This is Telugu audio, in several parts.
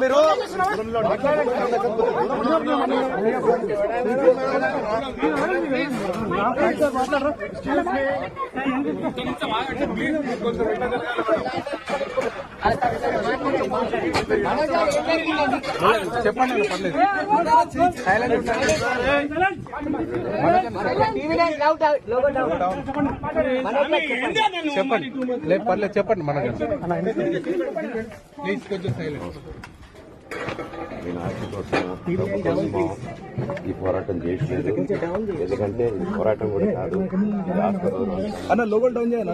మీరు చెప్పండి చెప్పండి లేదు పర్లేదు చెప్పండి మనకు ప్లీజ్ కొంచెం సైలెంట్. నేను ఆర్టీ కోసం ఈ పోరాటం చేయట్లేదు, ఎందుకంటే ఈ పోరాటం కూడా కాదు. అన్న లోగల్ డౌన్ చేయాలి.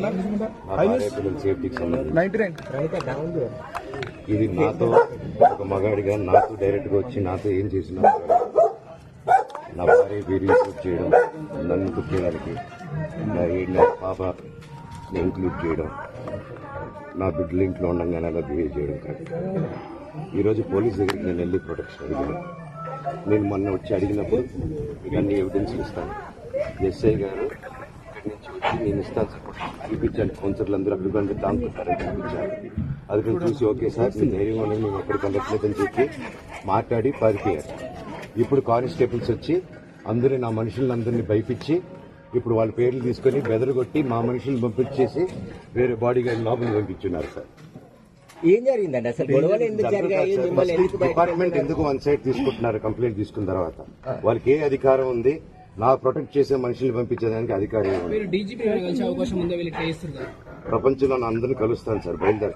పిల్లల సేఫ్టీకి సంబంధించి ఇది నాతో ఒక మగాడిగా నాతో డైరెక్ట్ గా వచ్చి నాతో ఏం చేసినా నా భార్య వీరి ఇంక్లూడ్ చేయడం, నన్ను ఇంక్లూడ్ చేయడానికి, నా 7 నెలల పాప ఇంక్లూడ్ చేయడం, నా బిడ్డలు ఇంట్లో ఉండగానే అలా బిహేవ్ చేయడం కాదు. ఈరోజు పోలీస్ దగ్గరికి నేను వెళ్ళి ప్రొటెక్షన్ అడిగాను. నేను మొన్న వచ్చి అడిగినప్పుడు ఇవన్నీ ఎవిడెన్స్ ఇస్తాను. ఎస్ఐ గారు ఇక్కడి నుంచి వచ్చి నేను ఇస్తాను సార్ చూపించాను. కౌన్సిలర్లు అందరూ అభిప్రాయం దాంకుంటారని చూపించాను. అది నేను చూసి ఓకే సార్ మీ ధైర్యం అనేది మేము ఎక్కడికి వెళ్ళట్లేదని చెప్పి మాట్లాడి పారిపోయారు. ఇప్పుడు కానిస్టేబుల్స్ వచ్చి అందరూ నా మనుషులందరినీ భయపించి ఇప్పుడు వాళ్ళ పేర్లు తీసుకొని బెదరగొట్టి మా మనుషులను పంపించేసి వేరే బాడీ గార్డ్ లోపలికి పంపించున్నారు సార్. ఏం జరిగిందండి అసలు? గొడవలు ఎందుకు జరిగాయి? డిపార్ట్మెంట్ ఎందుకు వన్ సైడ్ తీసుకుంటున్నారు? కంప్లైంట్ తీసుకున్న తర్వాత వాళ్ళకి ఏ అధికారం ఉంది? నా ప్రొటెక్ట్ చేసే మనుషులు పంపించేదానికి అధికారం ప్రపంచంలో అందరినీ కలుస్తాను సార్. బయలుదేరి